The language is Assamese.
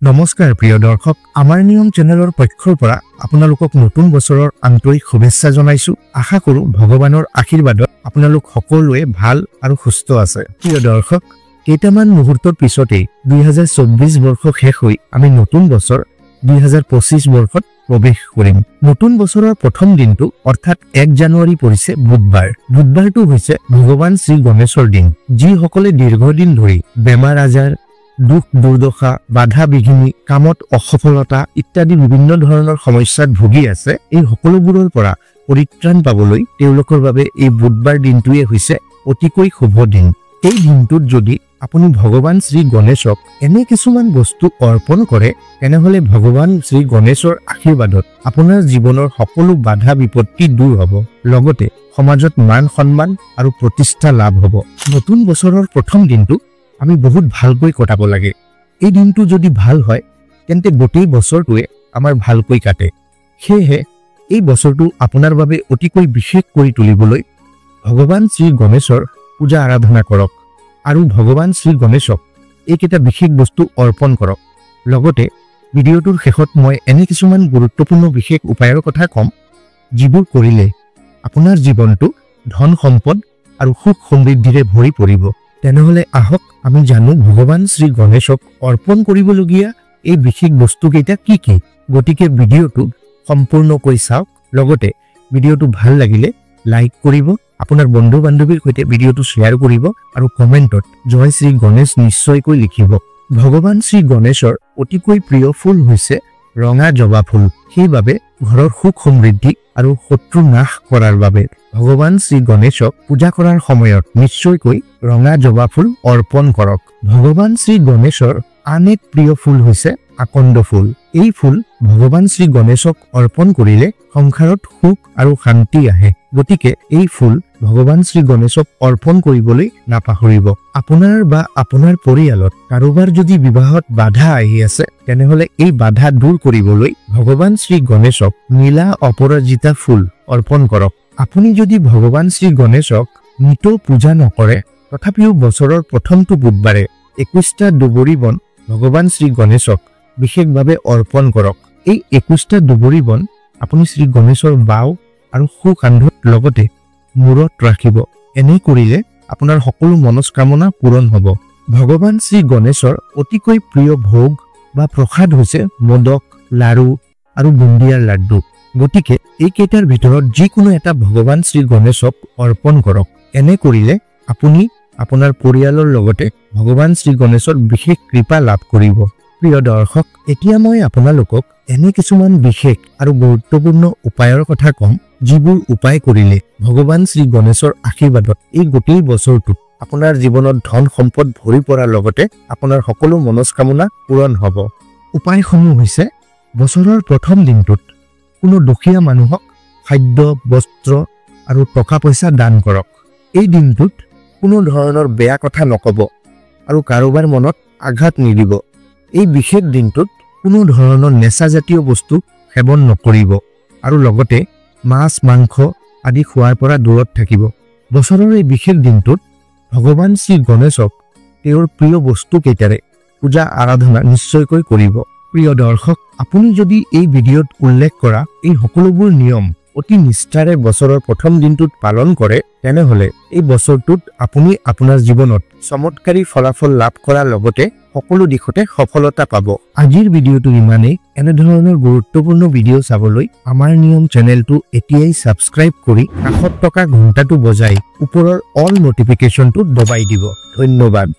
নমস্কাৰ প্ৰিয় দৰ্শক আমাৰ নিয়ম চেনেলৰ পক্ষৰ পৰা আপোনালোকক নতুন বছৰৰ আন্তৰিক শুভেচ্ছা জনাইছো আশা কৰো ভগৱানৰ আশীৰ্বাদত আপোনালোক সকলোৱে ভাল আৰু সুস্থ আছে প্ৰিয় দৰ্শক কেইটামান মুহূৰ্তৰ পিছতেই 2024 বৰ্ষ শেষ হৈ আমি নতুন বছৰ 2025 বৰ্ষত প্ৰৱেশ কৰিম নতুন বছৰৰ প্ৰথম দিনটো অৰ্থাৎ 1 জানুৱাৰী পৰিছে বুধবাৰটো হৈছে ভগৱান শ্ৰী গণেশৰ দিন যি সকলে দীৰ্ঘদিন ধৰি বেমাৰ আজাৰ দুখ দুৰ্দশা বাধা বিঘিনি কামত অসফলতা ইত্যাদি বিভিন্ন ধৰণৰ সমস্যাত ভুগি আছে এই সকলোবোৰৰ পৰা পৰিত্ৰাণ পাবলৈ তেওঁলোকৰ বাবে এই বুধবাৰ দিনটোৱে হৈছে অতিকৈ শুভ দিন এই দিনটোত যদি আপুনি ভগৱান শ্ৰী গণেশক এনে কিছুমান বস্তু অৰ্পণ কৰে তেনেহলে ভগৱান শ্ৰী গণেশৰ আশীৰ্বাদত আপোনাৰ জীৱনৰ সকলো বাধা বিপত্তি দূৰ হ'ব লগতে সমাজত মান সন্মান আৰু প্ৰতিষ্ঠা লাভ হ'ব নতুন বছৰৰ প্ৰথম দিনটো আমি বহুত ভালকৈ কটাব লাগে এই দিনটো যদি ভাল হয় তেন্তে গোটেই বছৰটোৱে আমাৰ ভালকৈ কাটে সেয়ে এই বছৰটো আপোনাৰ বাবে অতিকৈ বিশেষ কৰি তুলিবলৈ ভগৱান শ্ৰী গণেশৰ পূজা আৰাধনা কৰক আৰু ভগৱান শ্ৰী গণেশক এইকেইটা বিশেষ বস্তু অৰ্পণ কৰক লগতে ভিডিঅ'টোৰ শেষত মই এনে কিছুমান গুৰুত্বপূৰ্ণ বিশেষ উপায়ৰ কথা কম যিবোৰ কৰিলে আপোনাৰ জীৱনটো ধন সম্পদ আৰু সুখ সমৃদ্ধিৰে ভৰি পৰিব তেনেহলে আহক আমি জানো ভগৱান শ্ৰী গণেশক অৰ্পণ কৰিবলগীয়া এই বিশেষ বস্তুকেইটা কি কি গতিকে ভিডিঅ'টো সম্পূৰ্ণকৈ চাওক লগতে ভিডিঅ'টো ভাল লাগিলে লাইক কৰিব আপোনাৰ বন্ধু বান্ধৱীৰ সৈতে ভিডিঅ'টো শ্বেয়াৰ কৰিব আৰু কমেণ্টত জয় শ্ৰী গণেশ নিশ্চয়কৈ লিখিব ভগৱান শ্ৰী গণেশৰ অতিকৈ প্ৰিয় ফুল হৈছে ৰঙা জবা ফুল সেইবাবে ঘৰৰ সুখ সমৃদ্ধি আৰু শত্ৰু নাশ কৰাৰ বাবে ভগৱান শ্ৰী গণেশক পূজা কৰাৰ সময়ত নিশ্চয়কৈ ৰঙা জবা ফুল অৰ্পণ কৰক ভগৱান শ্ৰী গণেশৰ আন এক প্ৰিয় ফুল হৈছে আকন্দ ফুল এই ফুল ভগৱান শ্ৰী গণেশক অৰ্পণ কৰিলে সংসাৰত সুখ আৰু শান্তি আহে গতিকে এই ফুল ভগৱান শ্ৰী গণেশক অৰ্পণ কৰিবলৈ নাপাহৰিব আপোনাৰ বা আপোনাৰ পৰিয়ালত কাৰোবাৰ যদি বিবাহত বাধা আহি আছে তেনেহলে এই বাধা দূৰ কৰিবলৈ ভগৱান শ্ৰী গণেশক নীলা অপৰাজিতা ফুল অৰ্পণ কৰক আপুনি যদি ভগৱান শ্ৰী গণেশক নিতৌ পূজা নকৰে তথাপিও বছৰৰ প্ৰথমটো বুধবাৰে 21টা দুবৰি বন ভগৱান শ্ৰী গণেশক বিশেষভাৱে অৰ্পণ কৰক এই 21টা দুবৰি বন আপুনি শ্ৰী গণেশৰ বাও আৰু সুকান্ধত লগতে মূৰত ৰাখিব এনে কৰিলে আপোনাৰ সকলো মনস্কামনা পূৰণ হ'ব ভগৱান শ্ৰী গণেশৰ অতিকৈ প্ৰিয় ভোগ বা প্ৰসাদ হৈছে মোদক লাৰু আৰু বুন্দিয়াৰ লাড্ডু গতিকে এই কেইটাৰ ভিতৰত যিকোনো এটা ভগৱান শ্ৰী গণেশক অৰ্পণ কৰক এনে কৰিলে আপুনি আপোনাৰ পৰিয়ালৰ লগতে ভগৱান শ্ৰী গণেশৰ বিশেষ কৃপা লাভ কৰিব প্ৰিয় দৰ্শক এতিয়া মই আপোনালোকক এনে কিছুমান বিশেষ আৰু গুৰুত্বপূৰ্ণ উপায়ৰ কথা কম যিবোৰ উপায় কৰিলে ভগৱান শ্ৰী গণেশৰ আশীৰ্বাদত এই গোটেই বছৰটোত আপোনাৰ জীৱনত ধন সম্পদ ভৰি পৰাৰ লগতে আপোনাৰ সকলো মনস্কামনা পূৰণ হ'ব উপায়সমূহ হৈছে বছৰৰ প্ৰথম দিনটোত কোনো দুখীয়া মানুহক খাদ্য বস্ত্ৰ আৰু টকা পইচা দান কৰক এই দিনটোত কোনো ধৰণৰ বেয়া কথা নকব আৰু কাৰোবাৰ মনত আঘাত নিদিব এই বিশেষ দিনটোত কোনো ধৰণৰ নেশাজাতীয় বস্তু সেৱন নকৰিব আৰু লগতে মাছ মাংস আদি খোৱাৰ পৰা দূৰত থাকিব বছৰৰ এই বিশেষ দিনটোত ভগৱান শ্ৰী গণেশক তেওঁৰ প্ৰিয় বস্তু কেইটাৰে পূজা আৰাধনা নিশ্চয়কৈ কৰিব প্ৰিয় দৰ্শক আপুনি যদি এই ভিডিঅ'ত উল্লেখ কৰা এই সকলোবোৰ নিয়ম অতি নিষ্ঠাৰে বছৰৰ প্ৰথম দিনটোত পালন কৰে তেনেহলে এই বছৰটোত আপুনি আপোনাৰ জীৱনত চমৎকাৰী ফলাফল লাভ কৰাৰ লগতে সকলো দিশতে সফলতা পাব আজিৰ ভিডিঅ'টো ইমানেই এনে ধৰণৰ গুৰুত্বপূৰ্ণ ভিডিঅ' চাবলৈ আমাৰ নিয়ম চেনেলটো এতিয়াই সাবস্ক্ৰাইব কৰি কাষত থকা ঘণ্টাটো বজাই ওপৰৰ অল নটিফিকেশ্যনটো দবাই দিব ধন্যবাদ